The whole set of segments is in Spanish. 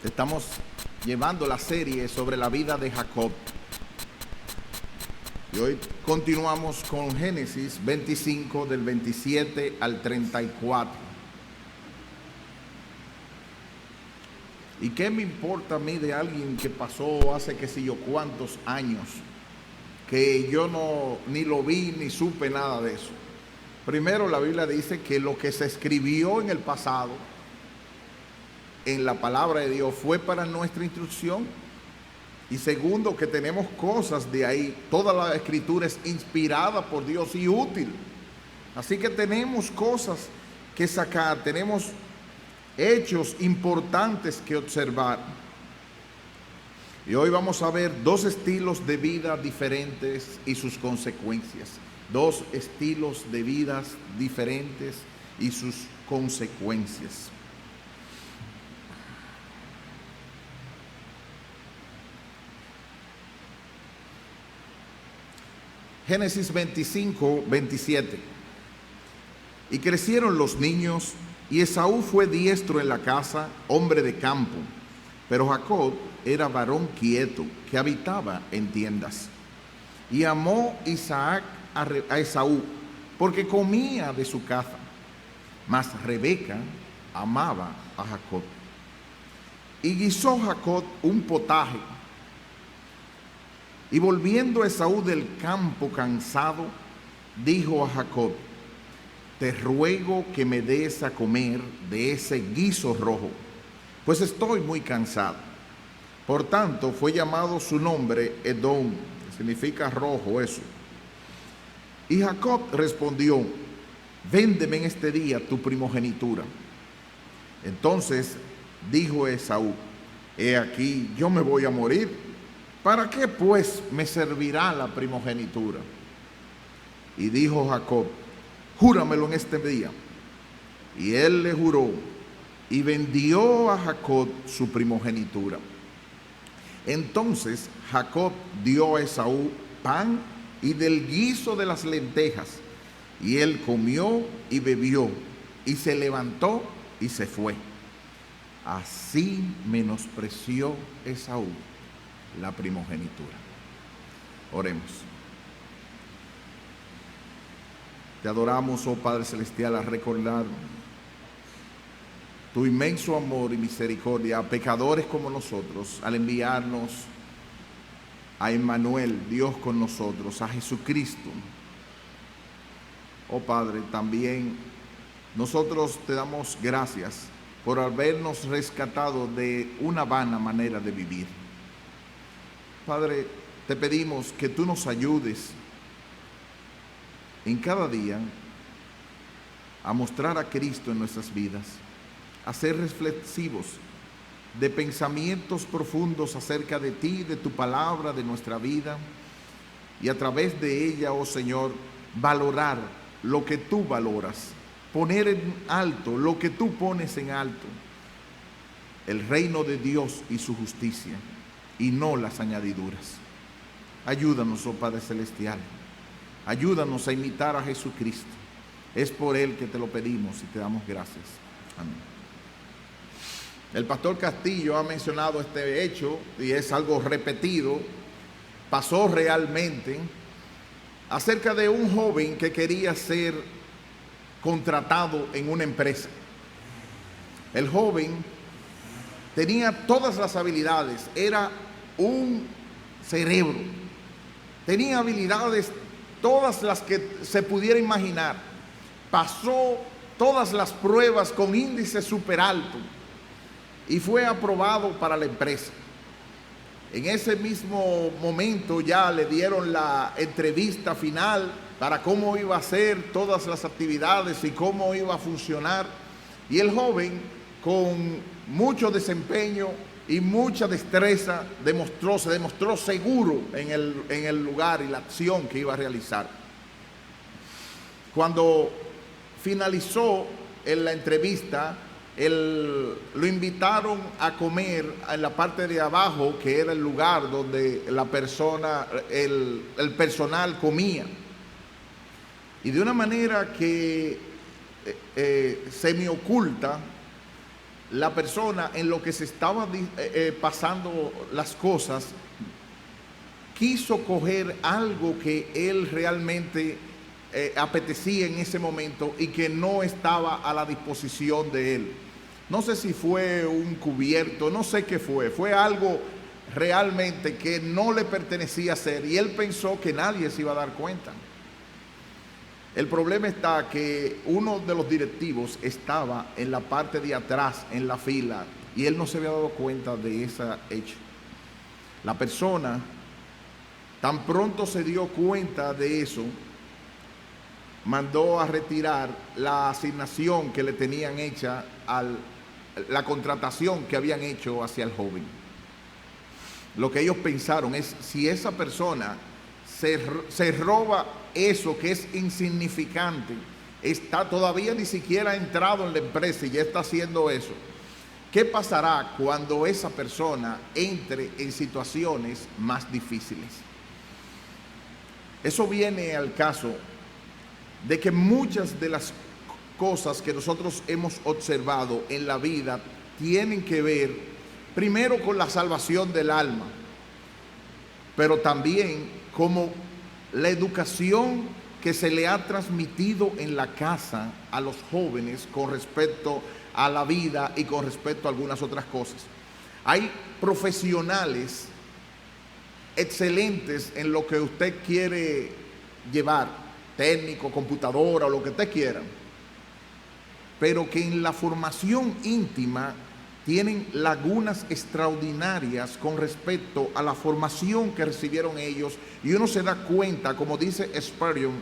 Estamos llevando la serie sobre la vida de Jacob. Y hoy continuamos con Génesis 25 del 27 al 34. ¿Y qué me importa a mí de alguien que pasó hace qué sé yo cuántos años, que yo ni lo vi ni supe nada de eso? Primero, la Biblia dice que lo que se escribió en el pasado, en la palabra de Dios, fue para nuestra instrucción. Y segundo, que tenemos cosas de ahí. Toda la escritura es inspirada por Dios y útil. Así que tenemos cosas que sacar, tenemos hechos importantes que observar. Y hoy vamos a ver dos estilos de vida diferentes y sus consecuencias. Dos estilos de vidas diferentes y sus consecuencias. Génesis 25, 27. Y crecieron los niños, y Esaú fue diestro en la casa, hombre de campo, pero Jacob era varón quieto, que habitaba en tiendas. Y amó Isaac a Esaú, porque comía de su caza, mas Rebeca amaba a Jacob. Y guisó Jacob un potaje. Y volviendo Esaú del campo cansado, dijo a Jacob: te ruego que me des a comer de ese guiso rojo, pues estoy muy cansado. Por tanto, fue llamado su nombre Edom, que significa rojo eso. Y Jacob respondió: véndeme en este día tu primogenitura. Entonces dijo Esaú: he aquí, yo me voy a morir. ¿Para qué pues me servirá la primogenitura? Y dijo Jacob: júramelo en este día. Y él le juró, y vendió a Jacob su primogenitura. Entonces Jacob dio a Esaú pan y del guiso de las lentejas, y él comió y bebió, y se levantó y se fue. Así menospreció Esaú la primogenitura. Oremos. Te adoramos, oh Padre Celestial, a recordar tu inmenso amor y misericordia a pecadores como nosotros, al enviarnos a Emmanuel, Dios con nosotros, a Jesucristo. Oh Padre, también nosotros te damos gracias por habernos rescatado de una vana manera de vivir. Padre, te pedimos que tú nos ayudes en cada día a mostrar a Cristo en nuestras vidas, a ser reflexivos de pensamientos profundos acerca de ti, de tu palabra, de nuestra vida, y a través de ella, oh Señor, valorar lo que tú valoras, poner en alto lo que tú pones en alto, el reino de Dios y su justicia, y no las añadiduras. Ayúdanos, oh Padre Celestial, ayúdanos a imitar a Jesucristo. Es por Él que te lo pedimos y te damos gracias. Amén. El pastor Castillo ha mencionado este hecho y es algo repetido, pasó realmente, acerca de un joven que quería ser contratado en una empresa. El joven tenía todas las habilidades, era un cerebro, tenía habilidades todas las que se pudiera imaginar, pasó todas las pruebas con índice súper alto y fue aprobado para la empresa. En ese mismo momento ya le dieron la entrevista final para cómo iba a ser todas las actividades y cómo iba a funcionar, y el joven, con mucho desempeño y mucha destreza, se demostró seguro en el lugar y la acción que iba a realizar. Cuando finalizó en la entrevista, lo invitaron a comer en la parte de abajo, que era el lugar donde el personal comía. Y de una manera que semioculta, la persona, en lo que se estaba pasando las cosas, quiso coger algo que él realmente apetecía en ese momento y que no estaba a la disposición de él. No sé si fue un cubierto, no sé qué fue algo realmente que no le pertenecía hacer, y él pensó que nadie se iba a dar cuenta. El problema está que uno de los directivos estaba en la parte de atrás, en la fila, y él no se había dado cuenta de ese hecho. La persona, tan pronto se dio cuenta de eso, mandó a retirar la asignación que le tenían hecha, la contratación que habían hecho hacia el joven. Lo que ellos pensaron es, si esa persona se roba eso que es insignificante, está todavía ni siquiera entrado en la empresa y ya está haciendo eso, ¿qué pasará cuando esa persona entre en situaciones más difíciles? Eso viene al caso de que muchas de las cosas que nosotros hemos observado en la vida tienen que ver primero con la salvación del alma, pero también como la educación que se le ha transmitido en la casa a los jóvenes con respecto a la vida y con respecto a algunas otras cosas. Hay profesionales excelentes en lo que usted quiere llevar, técnico, computadora o lo que usted quiera, pero que en la formación íntima tienen lagunas extraordinarias con respecto a la formación que recibieron ellos, y uno se da cuenta, como dice Spurgeon,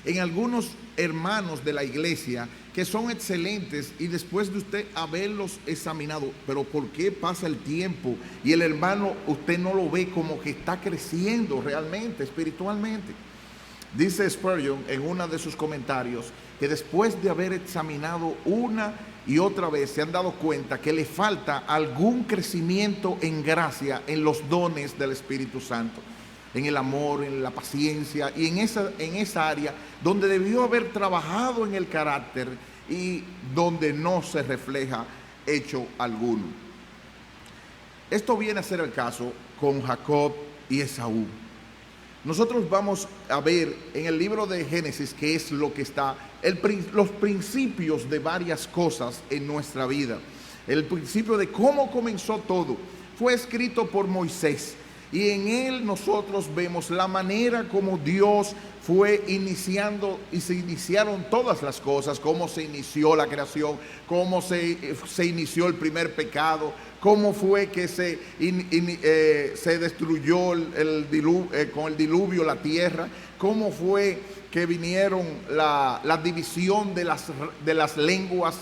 en algunos hermanos de la iglesia que son excelentes, y después de usted haberlos examinado, pero ¿por qué pasa el tiempo y el hermano usted no lo ve como que está creciendo realmente espiritualmente? Dice Spurgeon en uno de sus comentarios que después de haber examinado una y otra vez se han dado cuenta que le falta algún crecimiento en gracia, en los dones del Espíritu Santo, en el amor, en la paciencia y en esa área donde debió haber trabajado en el carácter y donde no se refleja hecho alguno. Esto viene a ser el caso con Jacob y Esaú. Nosotros vamos a ver en el libro de Génesis qué es lo que está, los principios de varias cosas en nuestra vida. El principio de cómo comenzó todo fue escrito por Moisés, y en él nosotros vemos la manera como Dios fue iniciando y se iniciaron todas las cosas, cómo se inició la creación, cómo se inició el primer pecado, cómo fue que se destruyó con el diluvio la tierra, cómo fue que vinieron la división de las lenguas,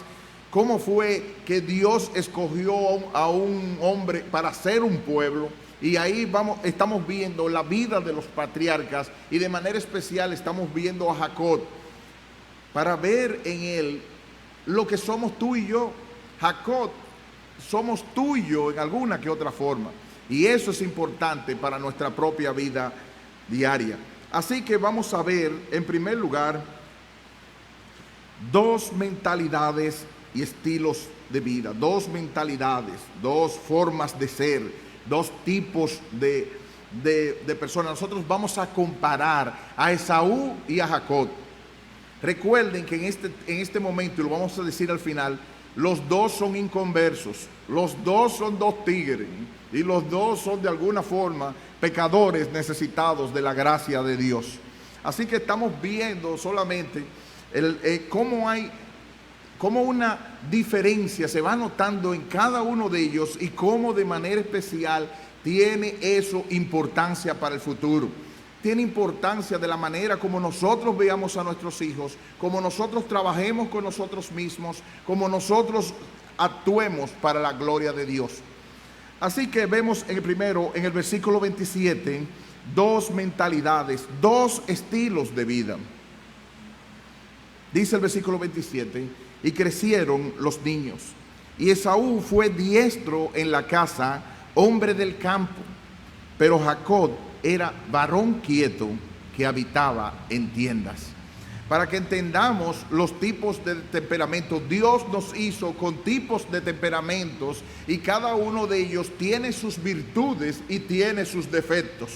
cómo fue que Dios escogió a un hombre para ser un pueblo. Y ahí estamos viendo la vida de los patriarcas, y de manera especial estamos viendo a Jacob para ver en él lo que somos tú y yo. Jacob, somos tú y yo en alguna que otra forma, y eso es importante para nuestra propia vida diaria. Así que vamos a ver en primer lugar dos mentalidades y estilos de vida, dos mentalidades, dos formas de ser, dos tipos de personas. Nosotros vamos a comparar a Esaú y a Jacob. Recuerden que en este momento, y lo vamos a decir al final, los dos son inconversos, los dos son dos tigres, y los dos son de alguna forma pecadores necesitados de la gracia de Dios. Así que estamos viendo solamente cómo una diferencia se va notando en cada uno de ellos, y cómo de manera especial tiene eso importancia para el futuro. Tiene importancia de la manera como nosotros veamos a nuestros hijos, como nosotros trabajemos con nosotros mismos, como nosotros actuemos para la gloria de Dios. Así que vemos primero en el versículo 27 dos mentalidades, dos estilos de vida. Dice el versículo 27: y crecieron los niños, y Esaú fue diestro en la casa, hombre del campo, pero Jacob era varón quieto que habitaba en tiendas. para que entendamos los tipos de temperamento. Dios nos hizo con tipos de temperamentos y cada uno de ellos tiene sus virtudes y tiene sus defectos.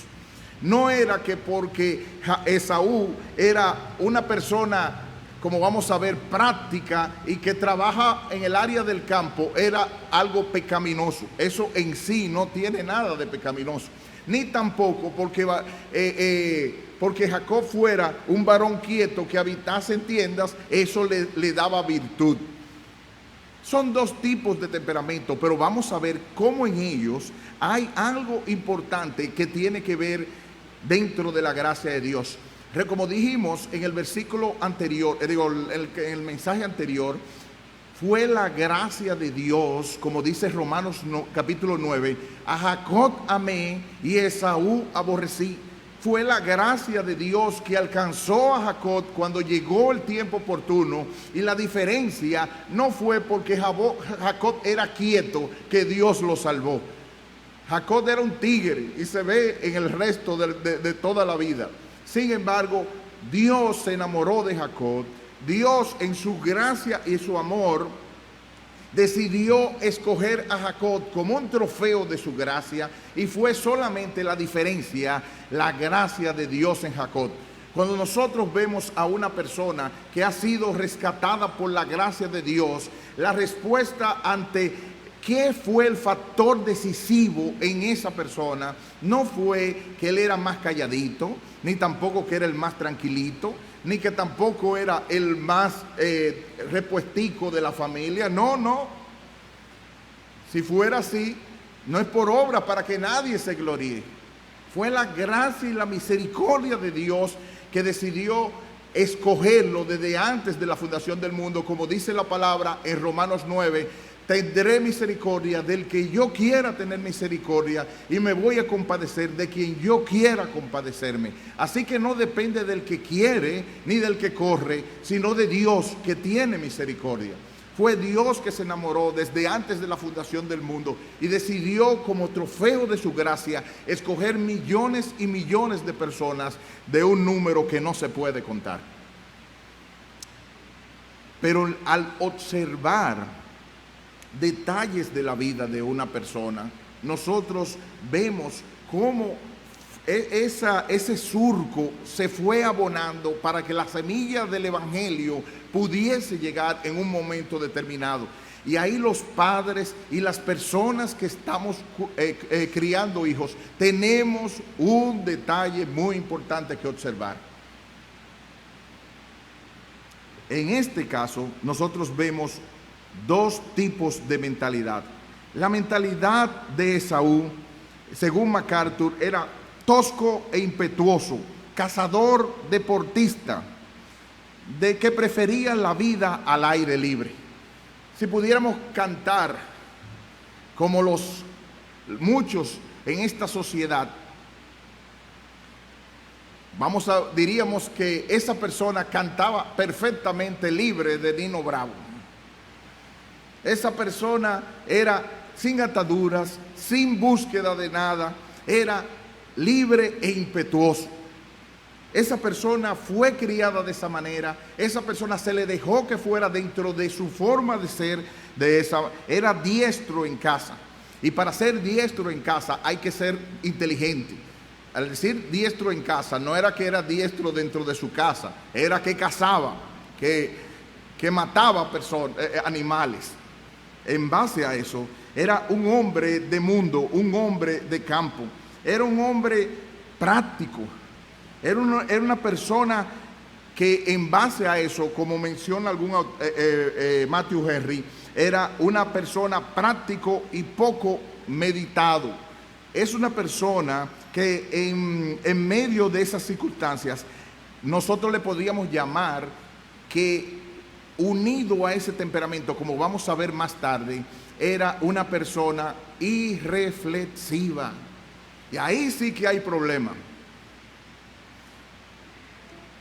No era que porque Esaú era una persona, como vamos a ver, práctica y que trabaja en el área del campo, era algo pecaminoso. Eso en sí no tiene nada de pecaminoso. Ni tampoco porque Jacob fuera un varón quieto que habitase en tiendas, eso le daba virtud. Son dos tipos de temperamento, pero vamos a ver cómo en ellos hay algo importante que tiene que ver dentro de la gracia de Dios. Como dijimos en el versículo anterior, en el mensaje anterior, fue la gracia de Dios, como dice Romanos capítulo 9, a Jacob amé y a Esaú aborrecí. Fue la gracia de Dios que alcanzó a Jacob cuando llegó el tiempo oportuno, y la diferencia no fue porque Jacob era quieto que Dios lo salvó. Jacob era un tigre y se ve en el resto de toda la vida. Sin embargo, Dios se enamoró de Jacob. Dios en su gracia y su amor decidió escoger a Jacob como un trofeo de su gracia, y fue solamente la diferencia, la gracia de Dios en Jacob. Cuando nosotros vemos a una persona que ha sido rescatada por la gracia de Dios, la respuesta ante ¿qué fue el factor decisivo en esa persona? No fue que él era más calladito, ni tampoco que era el más tranquilito, ni que tampoco era el más repuestico de la familia. No. Si fuera así, no es por obra para que nadie se gloríe. Fue la gracia y la misericordia de Dios que decidió escogerlo desde antes de la fundación del mundo, como dice la palabra en Romanos 9. Tendré misericordia del que yo quiera tener misericordia, y me voy a compadecer de quien yo quiera compadecerme. Así que no depende del que quiere ni del que corre, sino de Dios que tiene misericordia. Fue Dios que se enamoró desde antes de la fundación del mundo y decidió, como trofeo de su gracia, escoger millones y millones de personas de un número que no se puede contar. Pero al observar detalles de la vida de una persona, nosotros vemos cómo ese surco se fue abonando para que la semilla del evangelio pudiese llegar en un momento determinado. Y ahí los padres y las personas que estamos criando hijos tenemos un detalle muy importante que observar. En este caso, nosotros vemos dos tipos de mentalidad. La mentalidad de Esaú, según MacArthur, era tosco e impetuoso, cazador, deportista, de que prefería la vida al aire libre. Si pudiéramos cantar como muchos en esta sociedad, diríamos que esa persona cantaba perfectamente libre de Nino Bravo. Esa persona era sin ataduras, sin búsqueda de nada, era libre e impetuoso. Esa persona fue criada de esa manera, esa persona se le dejó que fuera dentro de su forma de ser, era diestro en casa. Y para ser diestro en casa hay que ser inteligente. Al decir diestro en casa, no era que era diestro dentro de su casa, era que cazaba, que mataba animales. En base a eso, era un hombre de mundo, un hombre de campo, era un hombre práctico, era una persona que en base a eso, como menciona Matthew Henry, era una persona práctico y poco meditado. Es una persona que en medio de esas circunstancias, nosotros le podríamos llamar que, unido a ese temperamento, como vamos a ver más tarde, era una persona irreflexiva. Y ahí sí que hay problema.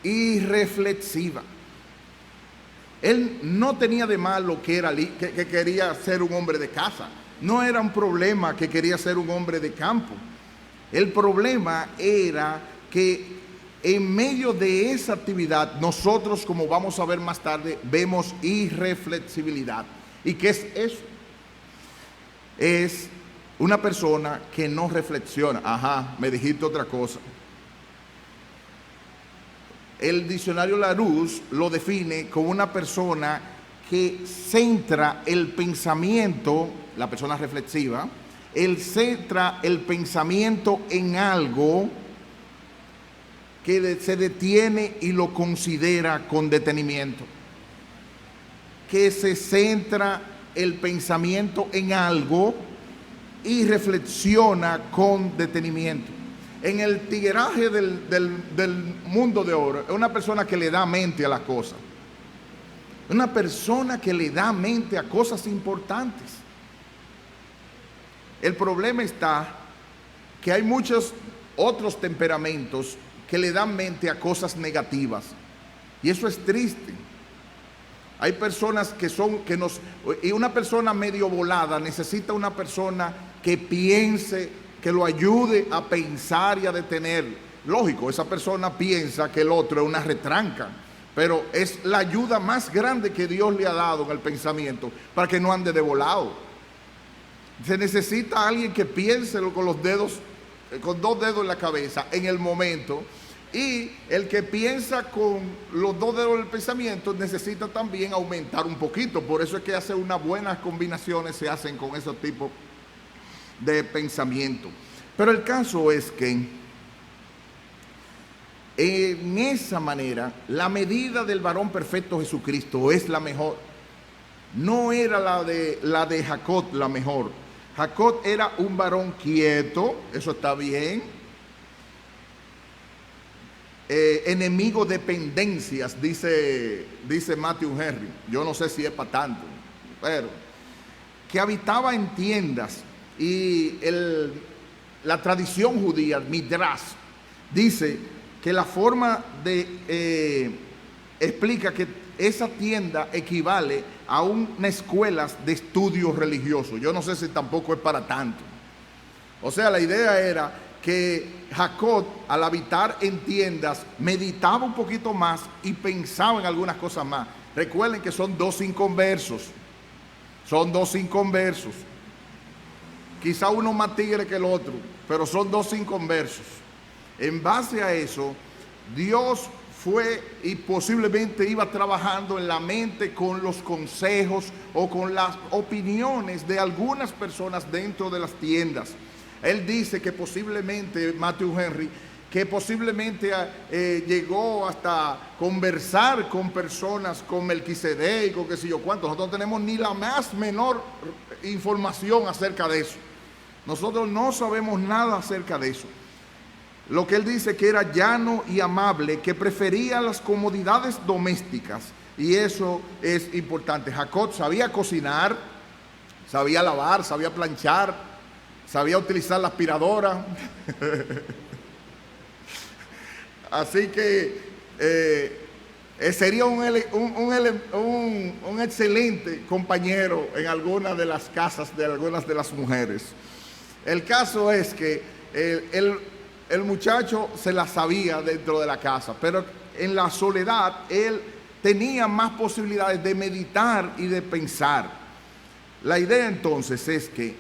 Irreflexiva. Él no tenía de malo que quería ser un hombre de casa. No era un problema que quería ser un hombre de campo. El problema era que en medio de esa actividad, nosotros, como vamos a ver más tarde, vemos irreflexibilidad. ¿Y qué es eso? Es una persona que no reflexiona. Ajá, me dijiste otra cosa. El diccionario Larousse lo define como una persona que centra el pensamiento, la persona reflexiva, él centra el pensamiento en algo que se detiene y lo considera con detenimiento. Que se centra el pensamiento en algo y reflexiona con detenimiento. En el tigueraje del mundo de oro, es una persona que le da mente a las cosas. Una persona que le da mente a cosas importantes. El problema está que hay muchos otros temperamentos que le dan mente a cosas negativas. Y eso es triste. Hay personas y una persona medio volada necesita una persona que piense, que lo ayude a pensar y a detener. Lógico, esa persona piensa que el otro es una retranca, pero es la ayuda más grande que Dios le ha dado en el pensamiento para que no ande de volado. Se necesita alguien que piense con los dedos, con 2 dedos en la cabeza en el momento. Y el que piensa con los 2 dedos del pensamiento necesita también aumentar un poquito. Por eso es que hace unas buenas combinaciones, se hacen con esos tipos de pensamiento. Pero el caso es que en esa manera, la medida del varón perfecto Jesucristo es la mejor. No era la de Jacob la mejor. Jacob era un varón quieto, eso está bien. Enemigo de pendencias, dice Matthew Henry. Yo no sé si es para tanto, pero que habitaba en tiendas. Y la tradición judía, Midrash, dice que la forma explica que esa tienda equivale a una escuela de estudios religiosos. Yo no sé si tampoco es para tanto. O sea, la idea era que Jacob, al habitar en tiendas, meditaba un poquito más y pensaba en algunas cosas más. Recuerden que son 2 inconversos. Son 2 inconversos. Quizá uno más tigre que el otro, pero son 2 inconversos. En base a eso, Dios fue y posiblemente iba trabajando en la mente con los consejos o con las opiniones de algunas personas dentro de las tiendas. Él dice que posiblemente, Matthew Henry, que posiblemente llegó hasta conversar con personas con Melquisedec o qué sé yo cuánto. Nosotros no tenemos ni la más menor información acerca de eso. Nosotros no sabemos nada acerca de eso. Lo que él dice que era llano y amable, que prefería las comodidades domésticas. Y eso es importante. Jacob sabía cocinar, sabía lavar, sabía planchar, sabía utilizar la aspiradora. Así que sería un excelente compañero en algunas de las casas de algunas de las mujeres. El caso es que el muchacho se la sabía dentro de la casa, pero en la soledad él tenía más posibilidades de meditar y de pensar. La idea entonces es que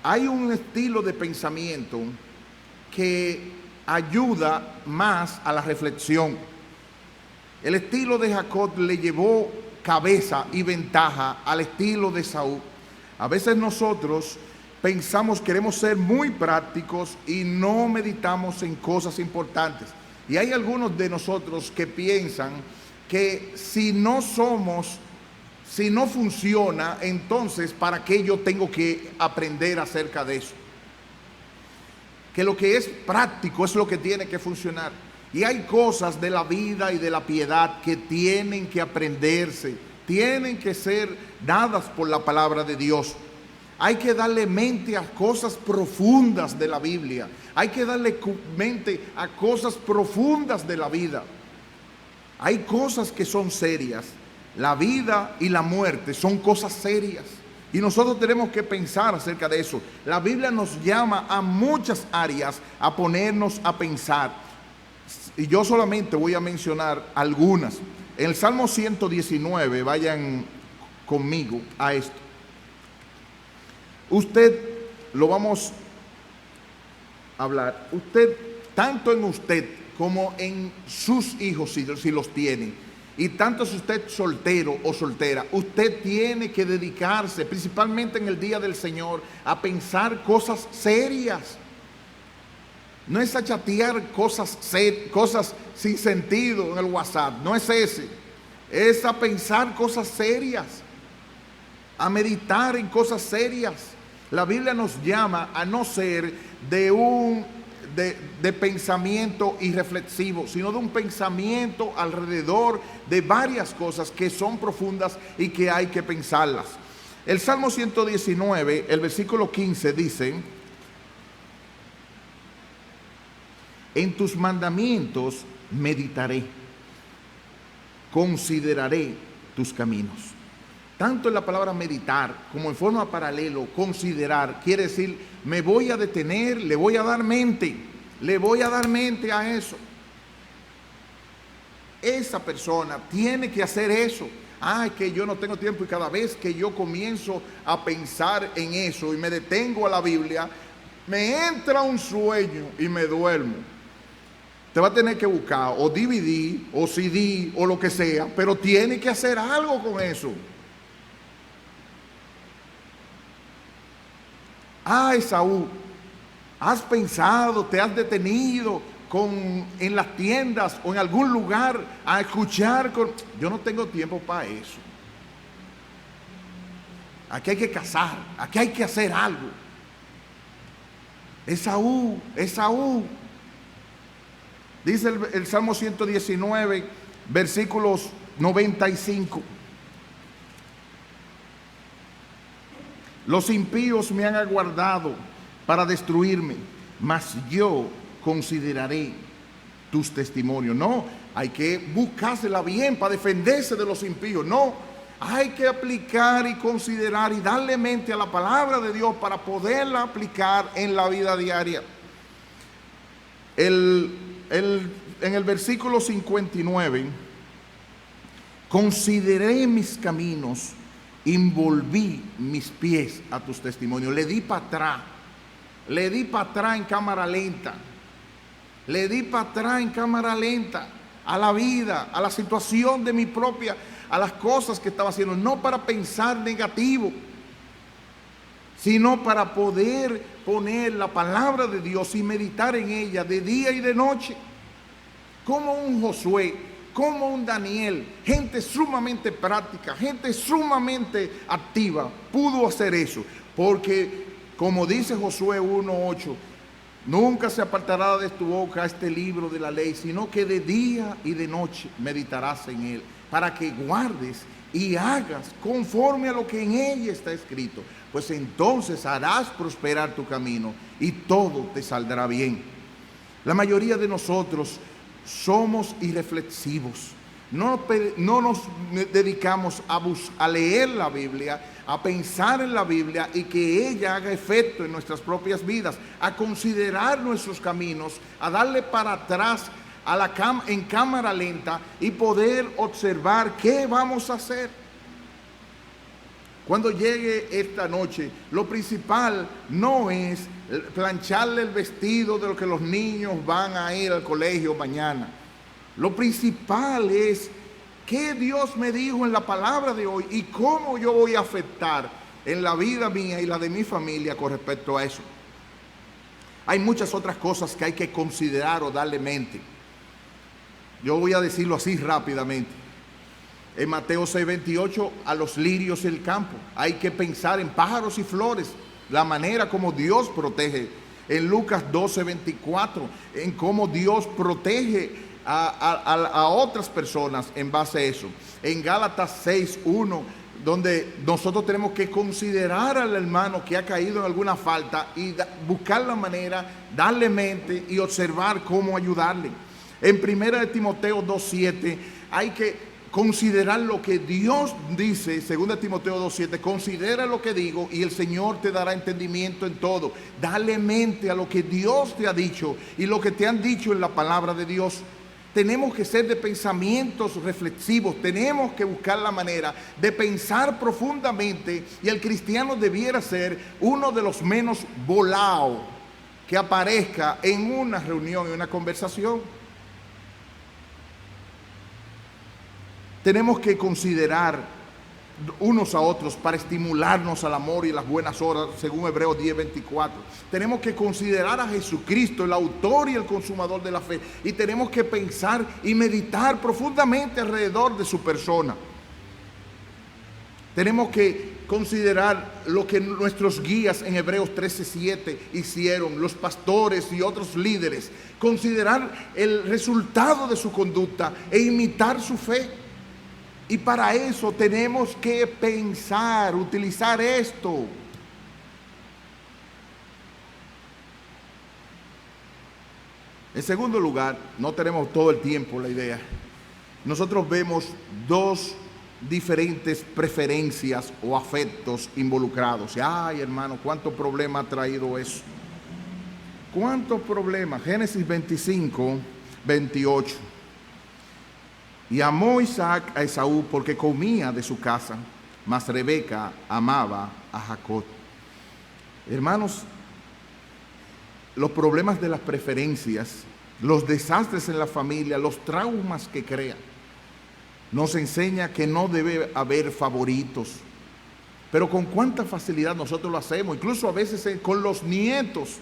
hay un estilo de pensamiento que ayuda más a la reflexión. El estilo de Jacob le llevó cabeza y ventaja al estilo de Saúl. A veces nosotros pensamos, queremos ser muy prácticos y no meditamos en cosas importantes. Y hay algunos de nosotros que piensan que si no funciona, entonces ¿para qué yo tengo que aprender acerca de eso? Que lo que es práctico es lo que tiene que funcionar. Y hay cosas de la vida y de la piedad que tienen que aprenderse, tienen que ser dadas por la palabra de Dios. Hay que darle mente a cosas profundas de la Biblia. Hay que darle mente a cosas profundas de la vida. Hay cosas que son serias. La vida y la muerte son cosas serias. Y nosotros tenemos que pensar acerca de eso. La Biblia nos llama a muchas áreas a ponernos a pensar. Y yo solamente voy a mencionar algunas. En el Salmo 119, vayan conmigo a esto. Usted, lo vamos a hablar, usted, tanto en usted como en sus hijos, si los tiene, y tanto si usted soltero o soltera, usted tiene que dedicarse, principalmente en el día del Señor, a pensar cosas serias. No es a chatear cosas sin sentido en el WhatsApp, no es ese. Es a pensar cosas serias, a meditar en cosas serias. La Biblia nos llama a no ser de pensamiento irreflexivo, sino de un pensamiento alrededor de varias cosas que son profundas y que hay que pensarlas. El Salmo 119, el versículo 15 dice: en tus mandamientos meditaré, consideraré tus caminos. Tanto en la palabra meditar como en forma paralelo, considerar, quiere decir, me voy a detener, le voy a dar mente a eso. Esa persona tiene que hacer eso. Que yo no tengo tiempo, y cada vez que yo comienzo a pensar en eso y me detengo a la Biblia, me entra un sueño y me duermo. Te va a tener que buscar o DVD o CD o lo que sea, pero tiene que hacer algo con eso. Esaú, ¿has pensado, te has detenido en las tiendas o en algún lugar a escuchar? Yo no tengo tiempo para eso. Aquí hay que cazar, aquí hay que hacer algo. Esaú. Dice el Salmo 119, versículos 95. Los impíos me han aguardado para destruirme, mas yo consideraré tus testimonios. No, hay que buscársela bien para defenderse de los impíos. No, hay que aplicar y considerar y darle mente a la palabra de Dios para poderla aplicar en la vida diaria. En el versículo 59, consideré mis caminos, envolví mis pies a tus testimonios. Le di para atrás en cámara lenta. A la vida, a la situación de mi propia, a las cosas que estaba haciendo, no para pensar negativo, sino para poder poner la palabra de Dios y meditar en ella de día y de noche. Como un Josué, como un Daniel, gente sumamente práctica, gente sumamente activa, pudo hacer eso, porque como dice Josué 1:8, nunca se apartará de tu boca este libro de la ley, sino que de día y de noche meditarás en él, para que guardes y hagas conforme a lo que en ella está escrito, pues entonces harás prosperar tu camino y todo te saldrá bien. La mayoría de nosotros somos irreflexivos. No nos dedicamos a leer la Biblia, a pensar en la Biblia y que ella haga efecto en nuestras propias vidas, a considerar nuestros caminos, a darle para atrás en cámara lenta y poder observar qué vamos a hacer. Cuando llegue esta noche, lo principal no es plancharle el vestido de lo que los niños van a ir al colegio mañana. Lo principal es qué Dios me dijo en la palabra de hoy y cómo yo voy a afectar en la vida mía y la de mi familia con respecto a eso. Hay muchas otras cosas que hay que considerar o darle mente. Yo voy a decirlo así rápidamente. En Mateo 6:28, a los lirios del campo. Hay que pensar en pájaros y flores, la manera como Dios protege. En Lucas 12:24, en cómo Dios protege a otras personas en base a eso. En Gálatas 6:1, donde nosotros tenemos que considerar al hermano que ha caído en alguna falta y buscar la manera, darle mente y observar cómo ayudarle. En 1 Timoteo 2:7, hay que considerar lo que Dios dice, 2 Timoteo 2:7, considera lo que digo y el Señor te dará entendimiento en todo. Dale mente a lo que Dios te ha dicho y lo que te han dicho en la palabra de Dios. Tenemos que ser de pensamientos reflexivos, tenemos que buscar la manera de pensar profundamente, y el cristiano debiera ser uno de los menos volados que aparezca en una reunión, en una conversación. Tenemos que considerar unos a otros para estimularnos al amor y las buenas obras, según Hebreos 10:24. Tenemos que considerar a Jesucristo, el autor y el consumador de la fe, y tenemos que pensar y meditar profundamente alrededor de su persona. Tenemos que considerar lo que nuestros guías en Hebreos 13:7 hicieron, los pastores y otros líderes, considerar el resultado de su conducta e imitar su fe. Y para eso tenemos que pensar, utilizar esto. En segundo lugar, no tenemos todo el tiempo la idea. Nosotros vemos dos diferentes preferencias o afectos involucrados. Ay, hermano, ¿cuánto problema ha traído eso? ¿Cuántos problemas? Génesis 25:28. Y amó Isaac a Esaú porque comía de su casa, mas Rebeca amaba a Jacob. Hermanos, los problemas de las preferencias, los desastres en la familia, los traumas que crean, nos enseña que no debe haber favoritos. Pero con cuánta facilidad nosotros lo hacemos, incluso a veces con los nietos,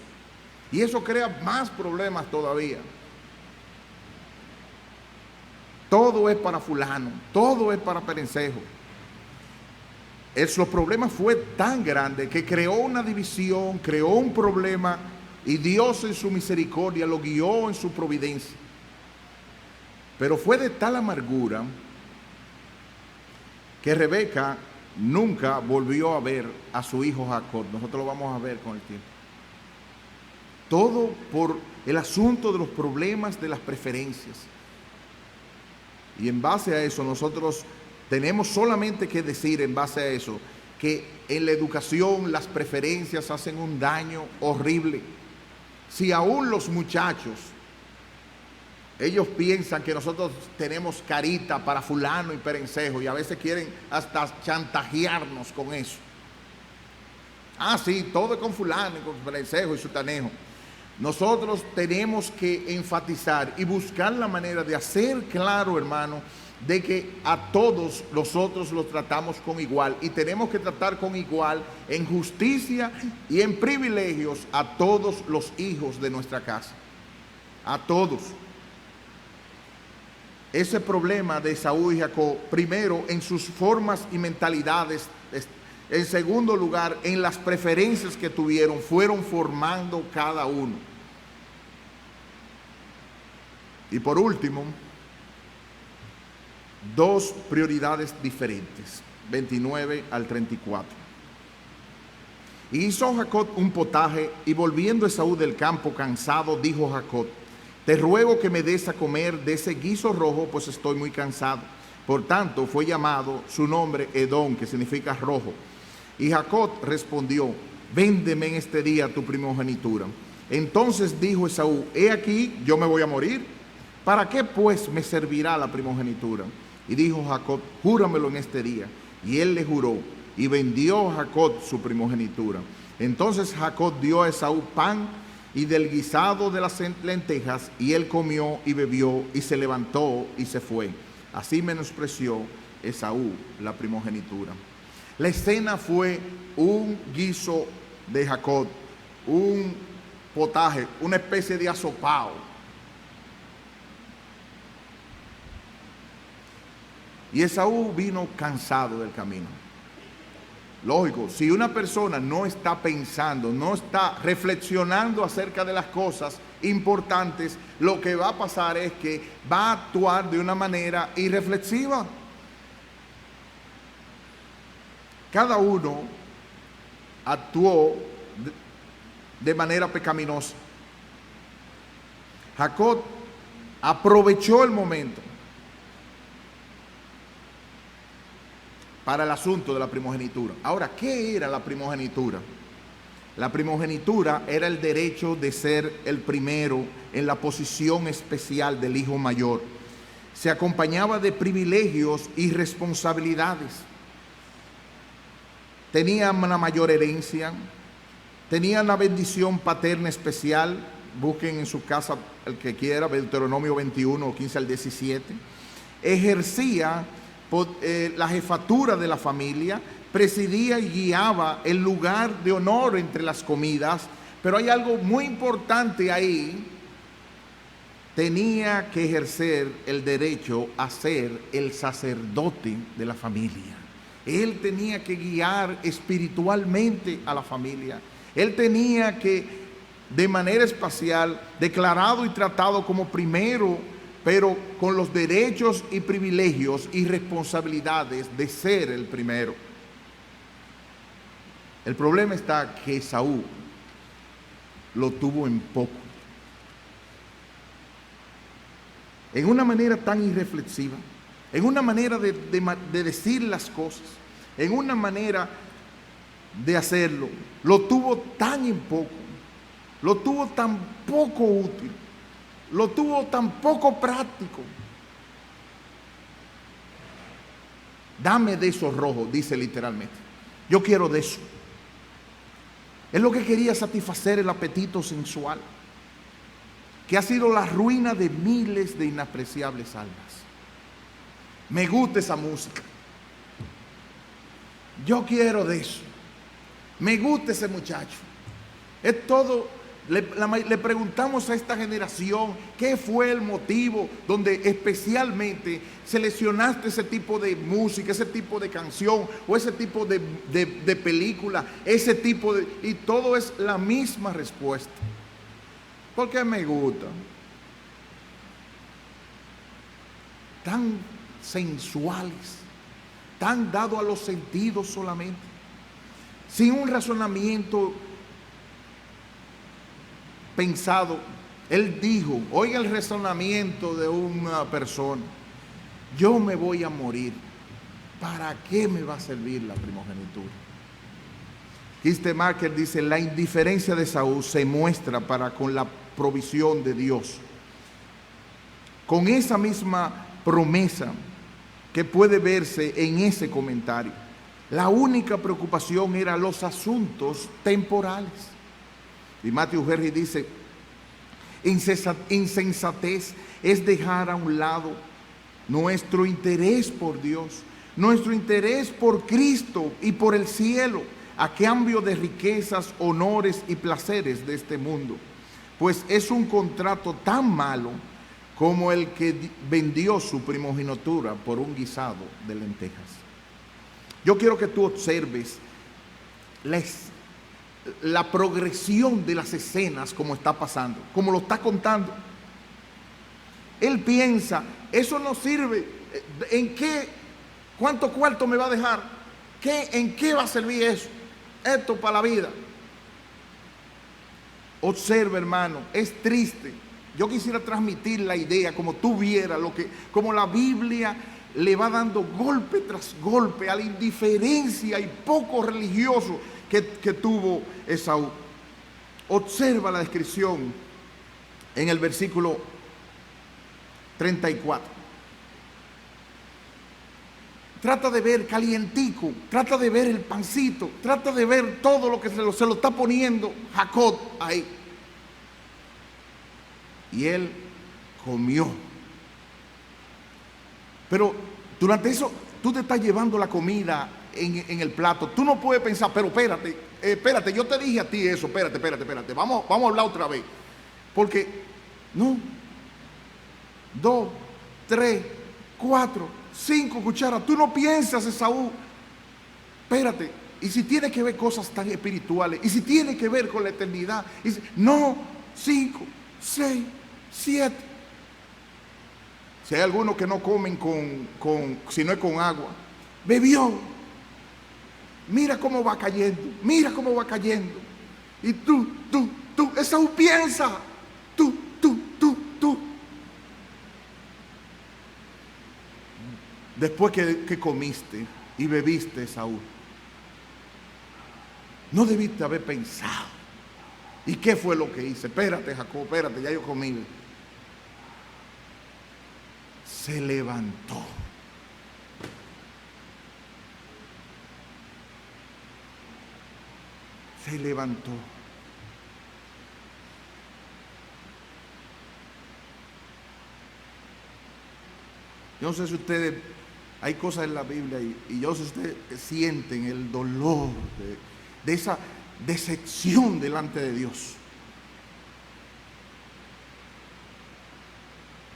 y eso crea más problemas todavía. Todo es para fulano, todo es para perencejo. Los problemas fue tan grande que creó una división, creó un problema, y Dios en su misericordia lo guió en su providencia. Pero fue de tal amargura que Rebeca nunca volvió a ver a su hijo Jacob. Nosotros lo vamos a ver con el tiempo. Todo por el asunto de los problemas de las preferencias. Y en base a eso nosotros tenemos solamente que decir, en base a eso, que en la educación las preferencias hacen un daño horrible. Si aún los muchachos, ellos piensan que nosotros tenemos carita para fulano y perencejo, y a veces quieren hasta chantajearnos con eso. Ah, sí, todo es con fulano y con perencejo y sutanejo. Nosotros tenemos que enfatizar y buscar la manera de hacer claro, hermano, de que a todos nosotros los tratamos con igual, y tenemos que tratar con igual en justicia y en privilegios a todos los hijos de nuestra casa, a todos. Ese problema de Esaú y Jacob, primero en sus formas y mentalidades, en segundo lugar en las preferencias que tuvieron, fueron formando cada uno. Y por último, dos prioridades diferentes, 29 al 34. Y hizo Jacob un potaje, y volviendo Esaú del campo cansado, dijo Jacob: te ruego que me des a comer de ese guiso rojo, pues estoy muy cansado. Por tanto fue llamado su nombre Edom, que significa rojo. Y Jacob respondió: véndeme en este día tu primogenitura. Entonces dijo Esaú: he aquí, yo me voy a morir, ¿para qué pues me servirá la primogenitura? Y dijo Jacob: júramelo en este día. Y él le juró, y vendió Jacob su primogenitura. Entonces Jacob dio a Esaú pan y del guisado de las lentejas, y él comió y bebió, y se levantó y se fue. Así menospreció Esaú la primogenitura. La escena fue un guiso de Jacob, un potaje, una especie de asopao. Y Esaú vino cansado del camino. Lógico, si una persona no está pensando, no está reflexionando acerca de las cosas importantes, lo que va a pasar es que va a actuar de una manera irreflexiva. Cada uno actuó de manera pecaminosa. Jacob aprovechó el momento. para el asunto de la primogenitura. Ahora, ¿qué era la primogenitura? La primogenitura era el derecho de ser el primero en la posición especial del hijo mayor. Se acompañaba de privilegios y responsabilidades. Tenían una mayor herencia, tenían la bendición paterna especial. Busquen en su casa el que quiera, Deuteronomio 21, 15 al 17. Ejercía la jefatura de la familia, presidía y guiaba el lugar de honor entre las comidas, pero hay algo muy importante ahí: tenía que ejercer el derecho a ser el sacerdote de la familia. Él tenía que guiar espiritualmente a la familia. Él tenía que, de manera especial, declarado y tratado como primero, pero con los derechos y privilegios y responsabilidades de ser el primero. El problema está que Esaú lo tuvo en poco. En una manera tan irreflexiva, en una manera de decir las cosas, en una manera de hacerlo, lo tuvo tan en poco, lo tuvo tan poco útil, lo tuvo tan poco práctico. Dame de esos rojos, dice literalmente. Yo quiero de eso. Es lo que quería satisfacer el apetito sensual, que ha sido la ruina de miles de inapreciables almas. Me gusta esa música. Yo quiero de eso. Me gusta ese muchacho. Es todo. Le preguntamos a esta generación qué fue el motivo donde especialmente seleccionaste ese tipo de música, ese tipo de canción o ese tipo de película, ese tipo de... Y todo es la misma respuesta. Porque me gusta. Tan sensuales, tan dados a los sentidos solamente, sin un razonamiento pensado. Él dijo, oiga el razonamiento de una persona: yo me voy a morir, ¿para qué me va a servir la primogenitura? Marker dice, la indiferencia de Saúl se muestra para con la provisión de Dios, con esa misma promesa que puede verse en ese comentario. La única preocupación era los asuntos temporales. Y Matthew Henry dice, insensatez es dejar a un lado nuestro interés por Dios, nuestro interés por Cristo y por el cielo, a cambio de riquezas, honores y placeres de este mundo, pues es un contrato tan malo como el que vendió su primogenitura por un guisado de lentejas. Yo quiero que tú observes la progresión de las escenas, como está pasando, como lo está contando. Él piensa, eso no sirve. ¿En qué? ¿Cuánto cuarto me va a dejar? ¿En qué va a servir eso? Esto para la vida. Observa, hermano, es triste. Yo quisiera transmitir la idea, como tú vieras como la Biblia le va dando golpe tras golpe a la indiferencia y poco religioso que tuvo Esaú. Observa la descripción en el versículo 34. Trata de ver calientico, trata de ver el pancito, trata de ver todo lo que se lo está poniendo Jacob ahí. Y él comió. Pero durante eso, tú te estás llevando la comida en el plato. Tú no puedes pensar, pero espérate, yo te dije a ti eso, espérate. Vamos a hablar otra vez. Porque, no, 2, 3, 4, 5 cucharas. Tú no piensas, Esaú. Espérate. Y si tiene que ver cosas tan espirituales, y si tiene que ver con la eternidad, no, 5, 6, 7. Si hay algunos que no comen si no es con agua, bebió. Mira cómo va cayendo. Y tú, Esaú piensa. Tú. Después que comiste, y bebiste, Esaú. No debiste haber pensado. ¿Y qué fue lo que hice? Espérate, Jacob, espérate, ya yo comí. Se levantó. Se levantó. Yo no sé si ustedes, hay cosas en la Biblia y yo no sé si ustedes sienten el dolor de esa decepción delante de Dios.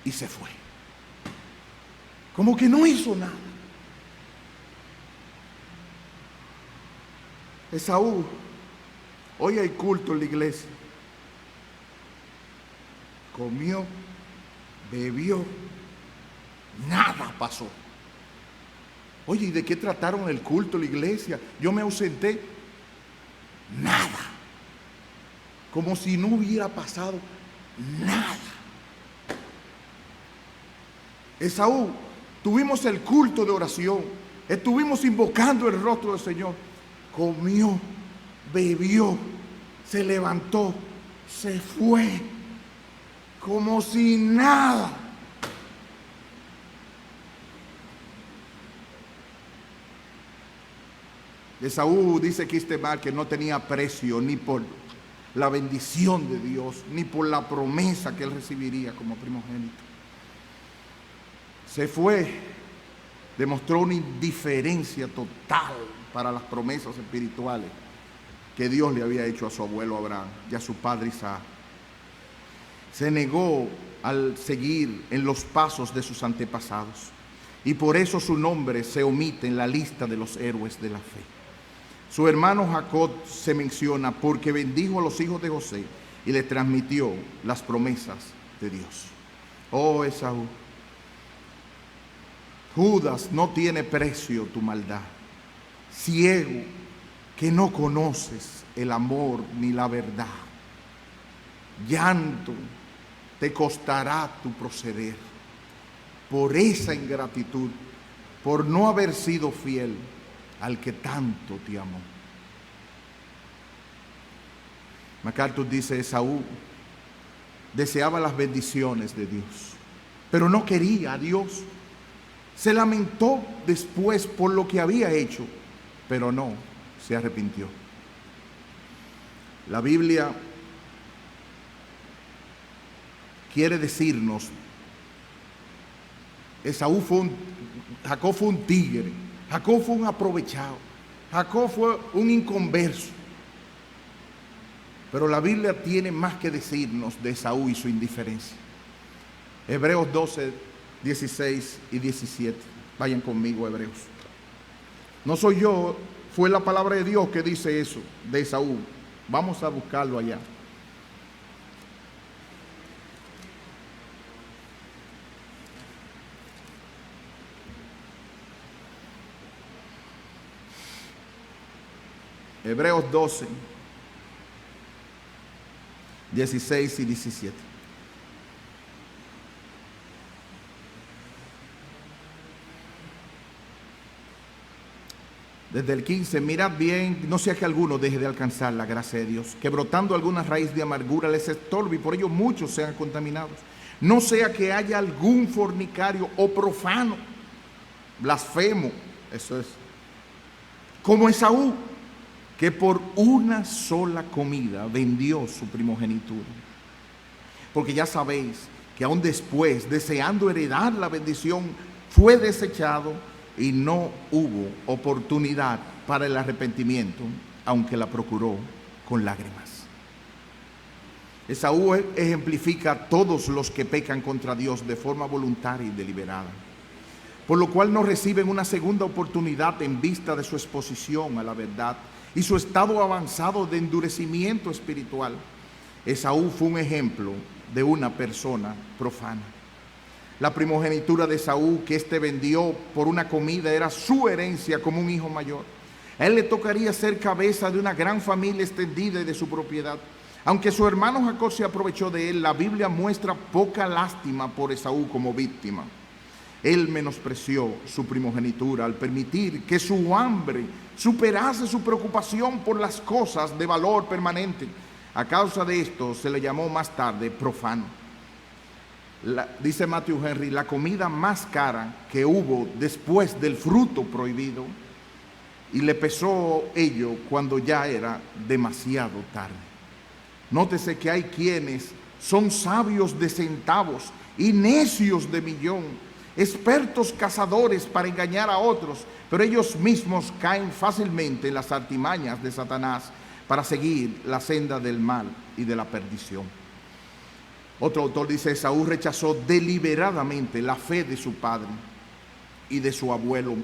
Y se fue. Como que no hizo nada. Esaú, hoy hay culto en la iglesia. Comió, bebió, nada pasó. Oye, ¿y de qué trataron el culto en la iglesia? Yo me ausenté. Nada. Como si no hubiera pasado nada. Esaú, tuvimos el culto de oración. Estuvimos invocando el rostro del Señor. Comió, bebió, se levantó, se fue. Como si nada. Esaú, dice que este mal que no tenía precio ni por la bendición de Dios, ni por la promesa que él recibiría como primogénito. Se fue, demostró una indiferencia total para las promesas espirituales que Dios le había hecho a su abuelo Abraham y a su padre Isaac. Se negó al seguir en los pasos de sus antepasados y por eso su nombre se omite en la lista de los héroes de la fe. Su hermano Jacob se menciona porque bendijo a los hijos de José y le transmitió las promesas de Dios. Oh Esaú, Judas, no tiene precio tu maldad. Ciego, que no conoces el amor ni la verdad. Llanto te costará tu proceder por esa ingratitud, por no haber sido fiel al que tanto te amó. MacArthur dice: Esaú deseaba las bendiciones de Dios, pero no quería a Dios. Se lamentó después por lo que había hecho, pero no se arrepintió. La Biblia quiere decirnos, Jacob fue un tigre, Jacob fue un aprovechado, Jacob fue un inconverso. Pero la Biblia tiene más que decirnos de Esaú y su indiferencia. Hebreos 12, 16 y 17. Vayan conmigo a Hebreos. No soy yo, fue la palabra de Dios que dice eso de Esaú. Vamos a buscarlo allá. Hebreos 12, 16 y 17. Desde el 15, mirad bien, no sea que alguno deje de alcanzar la gracia de Dios, que brotando alguna raíz de amargura les estorbe y por ello muchos sean contaminados. No sea que haya algún fornicario o profano, blasfemo, eso es, como Esaú, que por una sola comida vendió su primogenitura. Porque ya sabéis que aún después, deseando heredar la bendición, fue desechado y no hubo oportunidad para el arrepentimiento, aunque la procuró con lágrimas. Esaú ejemplifica a todos los que pecan contra Dios de forma voluntaria y deliberada, por lo cual no reciben una segunda oportunidad en vista de su exposición a la verdad y su estado avanzado de endurecimiento espiritual. Esaú fue un ejemplo de una persona profana. La primogenitura de Esaú que éste vendió por una comida era su herencia como un hijo mayor. A él le tocaría ser cabeza de una gran familia extendida y de su propiedad. Aunque su hermano Jacob se aprovechó de él, la Biblia muestra poca lástima por Esaú como víctima. Él menospreció su primogenitura al permitir que su hambre superase su preocupación por las cosas de valor permanente. A causa de esto se le llamó más tarde profano. Dice Matthew Henry, la comida más cara que hubo después del fruto prohibido, y le pesó ello cuando ya era demasiado tarde. Nótese que hay quienes son sabios de centavos y necios de millón, expertos cazadores para engañar a otros, pero ellos mismos caen fácilmente en las artimañas de Satanás para seguir la senda del mal y de la perdición. Otro autor dice, Esaú rechazó deliberadamente la fe de su padre y de su abuelo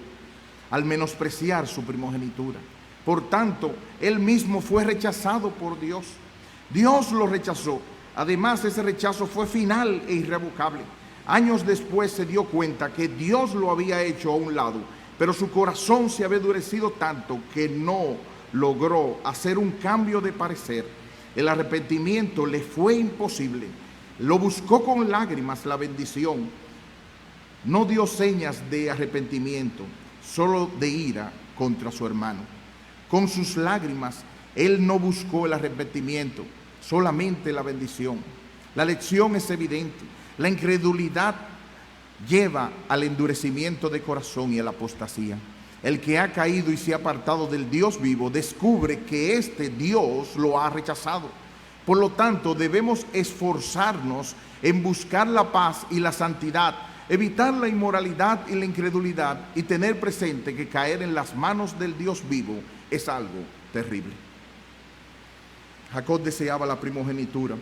al menospreciar su primogenitura. Por tanto, él mismo fue rechazado por Dios. Dios lo rechazó. Además, ese rechazo fue final e irrevocable. Años después se dio cuenta que Dios lo había hecho a un lado, pero su corazón se había endurecido tanto que no logró hacer un cambio de parecer. El arrepentimiento le fue imposible. Lo buscó con lágrimas la bendición. No dio señas de arrepentimiento, solo de ira contra su hermano. Con sus lágrimas, él no buscó el arrepentimiento, solamente la bendición. La lección es evidente. La incredulidad lleva al endurecimiento de corazón y a la apostasía. El que ha caído y se ha apartado del Dios vivo descubre que este Dios lo ha rechazado. Por lo tanto, debemos esforzarnos en buscar la paz y la santidad, evitar la inmoralidad y la incredulidad, y tener presente que caer en las manos del Dios vivo es algo terrible. Jacob deseaba la primogenitura,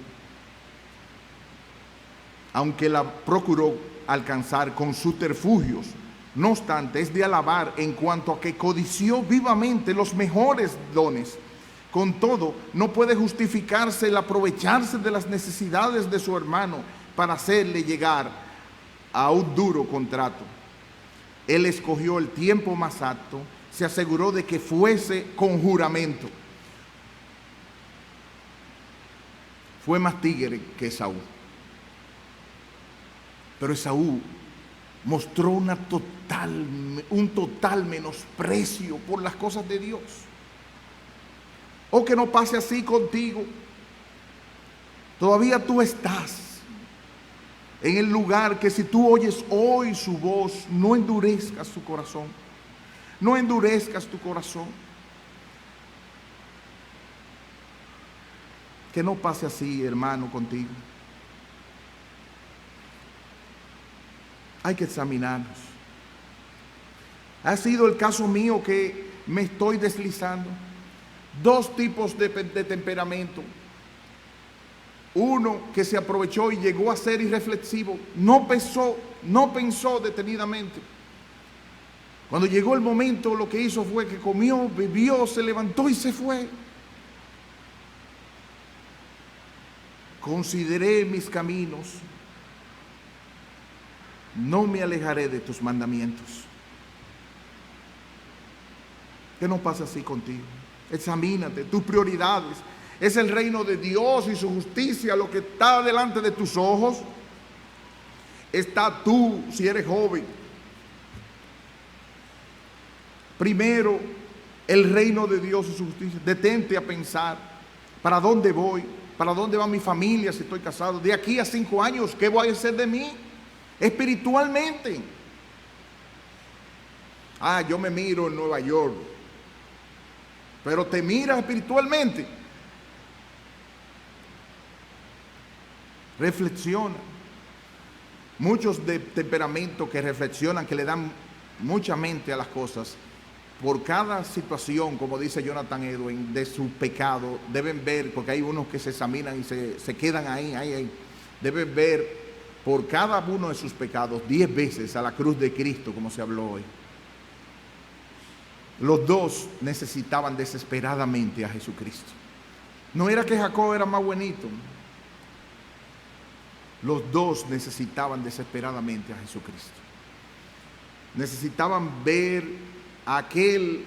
aunque la procuró alcanzar con subterfugios. No obstante, es de alabar en cuanto a que codició vivamente los mejores dones. Con todo, no puede justificarse el aprovecharse de las necesidades de su hermano para hacerle llegar a un duro contrato. Él escogió el tiempo más apto, se aseguró de que fuese con juramento. Fue más tigre que Esaú. Pero Esaú mostró un total menosprecio por las cosas de Dios. O que no pase así contigo. Todavía tú estás en el lugar que si tú oyes hoy su voz, no endurezcas tu corazón. No endurezcas tu corazón. Que no pase así, hermano, contigo. Hay que examinarnos. Ha sido el caso mío que me estoy deslizando. Dos tipos de temperamento. Uno que se aprovechó y llegó a ser irreflexivo. No pensó detenidamente. Cuando llegó el momento, lo que hizo fue que comió, bebió, se levantó y se fue. Consideré mis caminos. No me alejaré de tus mandamientos. Que no pase así contigo. Examínate, tus prioridades. ¿Es el reino de Dios y su justicia lo que está delante de tus ojos? Está tú, si eres joven. Primero, el reino de Dios y su justicia. Detente a pensar, ¿para dónde voy? ¿Para dónde va mi familia si estoy casado? De aquí a 5 años, ¿qué voy a hacer de mí? Espiritualmente. Yo me miro en Nueva York. Pero te miras espiritualmente. Reflexiona. Muchos de temperamento que reflexionan, que le dan mucha mente a las cosas, por cada situación, como dice Jonathan Edwin, de su pecado, deben ver, porque hay unos que se examinan y se quedan ahí, deben ver por cada uno de sus pecados 10 veces a la cruz de Cristo, como se habló hoy. Los dos necesitaban desesperadamente a Jesucristo. No era que Jacob era más buenito. Los dos necesitaban desesperadamente a Jesucristo. Necesitaban ver a aquel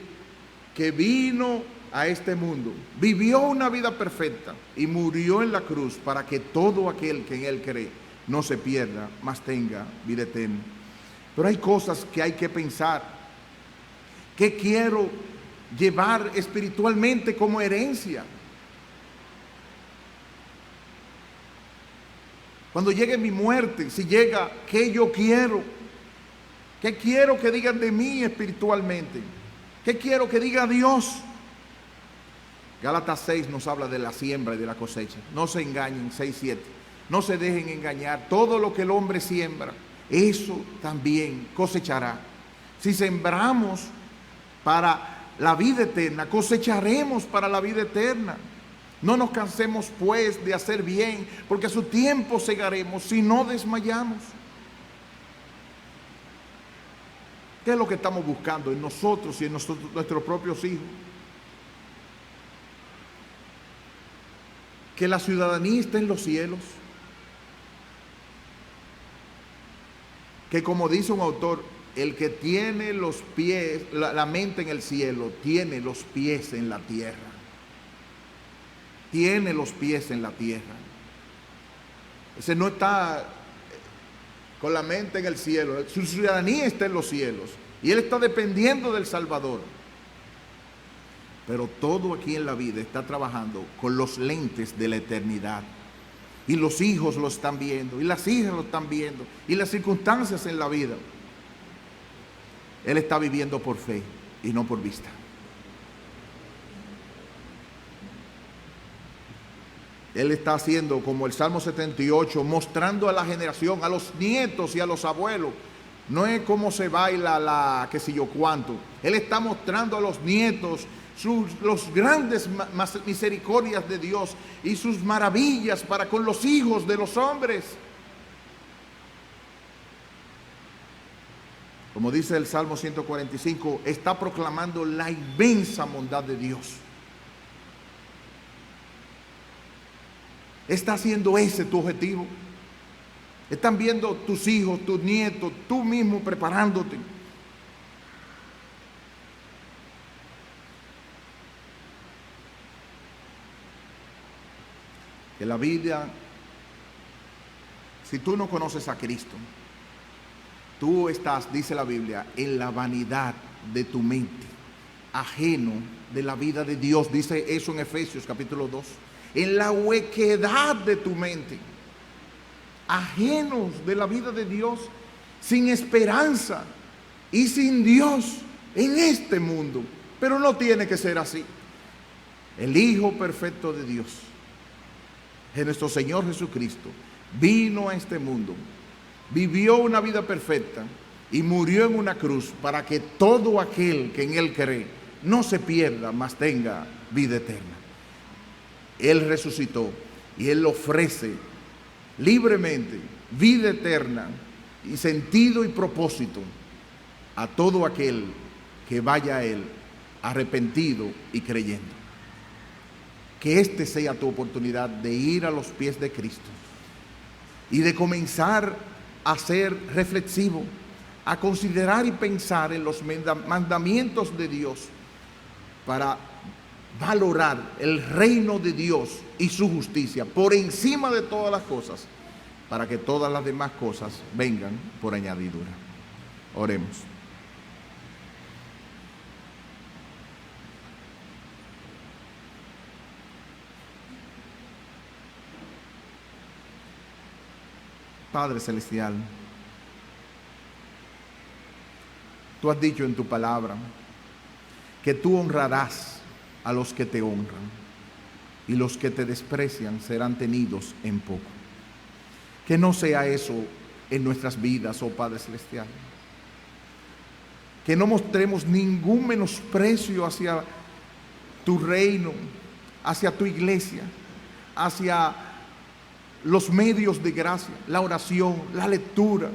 que vino a este mundo, vivió una vida perfecta y murió en la cruz para que todo aquel que en él cree no se pierda, mas tenga vida eterna. Pero hay cosas que hay que pensar. ¿Qué quiero llevar espiritualmente como herencia? Cuando llegue mi muerte, si llega, ¿qué yo quiero? ¿Qué quiero que digan de mí espiritualmente? ¿Qué quiero que diga Dios? Gálatas 6 nos habla de la siembra y de la cosecha. No se engañen, 6:7. No se dejen engañar. Todo lo que el hombre siembra, eso también cosechará. Si sembramos para la vida eterna, cosecharemos para la vida eterna. No nos cansemos pues de hacer bien, porque a su tiempo segaremos si no desmayamos. ¿Qué es lo que estamos buscando en nosotros y en nuestros propios hijos? Que la ciudadanía esté en los cielos. Que, como dice un autor, el que tiene los pies, la mente en el cielo, tiene los pies en la tierra. Tiene los pies en la tierra. Ese no está con la mente en el cielo. Su ciudadanía está en los cielos. Y él está dependiendo del Salvador. Pero todo aquí en la vida está trabajando con los lentes de la eternidad. Y los hijos lo están viendo. Y las hijas lo están viendo. Y las circunstancias en la vida. Él está viviendo por fe y no por vista. Él está haciendo como el Salmo 78, mostrando a la generación, a los nietos y a los abuelos. No es como se baila la qué sé yo cuánto. Él está mostrando a los nietos los grandes misericordias de Dios y sus maravillas para con los hijos de los hombres. Como dice el Salmo 145, está proclamando la inmensa bondad de Dios. ¿Está haciendo ese tu objetivo? ¿Están viendo tus hijos, tus nietos, tú mismo preparándote? Que la vida, si tú no conoces a Cristo, tú estás, dice la Biblia, en la vanidad de tu mente, ajeno de la vida de Dios. Dice eso en Efesios capítulo 2. En la huequedad de tu mente, ajenos de la vida de Dios, sin esperanza y sin Dios en este mundo. Pero no tiene que ser así. El Hijo perfecto de Dios, nuestro Señor Jesucristo, vino a este mundo, vivió una vida perfecta y murió en una cruz para que todo aquel que en Él cree no se pierda, mas tenga vida eterna. Él resucitó y Él ofrece libremente vida eterna y sentido y propósito a todo aquel que vaya a Él arrepentido y creyendo. Que este sea tu oportunidad de ir a los pies de Cristo y de comenzar a ser reflexivo, a considerar y pensar en los mandamientos de Dios para valorar el reino de Dios y su justicia por encima de todas las cosas, para que todas las demás cosas vengan por añadidura. Oremos. Padre Celestial, tú has dicho en tu palabra que tú honrarás a los que te honran y los que te desprecian serán tenidos en poco. Que no sea eso en nuestras vidas, oh Padre Celestial. Que no mostremos ningún menosprecio hacia tu reino, hacia tu iglesia, hacia los medios de gracia, la oración, la lectura,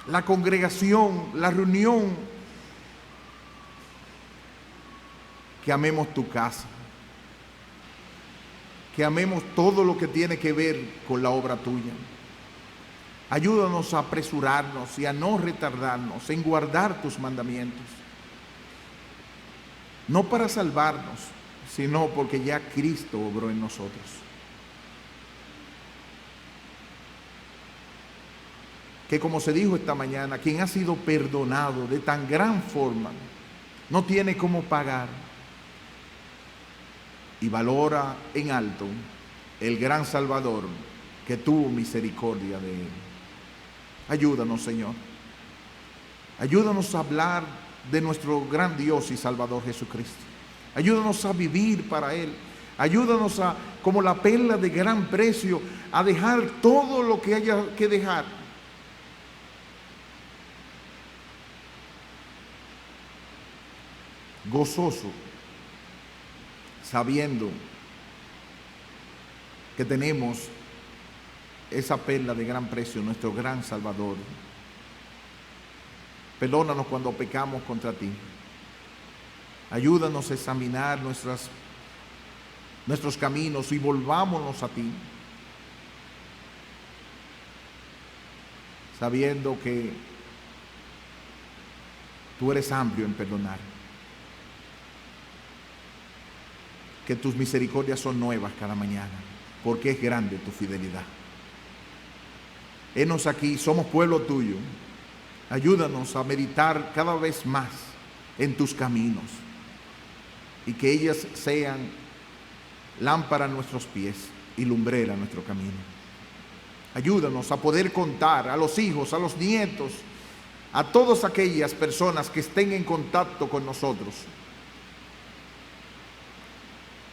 la congregación, la reunión. Que amemos tu casa, que amemos todo lo que tiene que ver con la obra tuya. Ayúdanos a apresurarnos y a no retardarnos en guardar tus mandamientos. No para salvarnos, sino porque ya Cristo obró en nosotros. que, como se dijo esta mañana, quien ha sido perdonado de tan gran forma, no tiene cómo pagar, y valora en alto el gran Salvador que tuvo misericordia de él. Ayúdanos, Señor. Ayúdanos a hablar de nuestro gran Dios y Salvador Jesucristo. Ayúdanos a vivir para Él. Ayúdanos a, como la perla de gran precio, a dejar todo lo que haya que dejar. Gozoso, sabiendo que tenemos esa perla de gran precio, nuestro gran Salvador. Perdónanos cuando pecamos contra ti. Ayúdanos a examinar nuestros caminos y volvámonos a ti, sabiendo que tú eres amplio en perdonar, que tus misericordias son nuevas cada mañana, porque es grande tu fidelidad. Henos aquí, somos pueblo tuyo. Ayúdanos a meditar cada vez más en tus caminos y que ellas sean lámpara a nuestros pies y lumbrera a nuestro camino. Ayúdanos a poder contar a los hijos, a los nietos, a todas aquellas personas que estén en contacto con nosotros,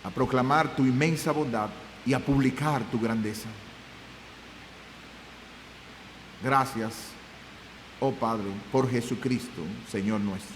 a proclamar tu inmensa bondad y a publicar tu grandeza. Gracias, oh Padre, por Jesucristo, Señor nuestro.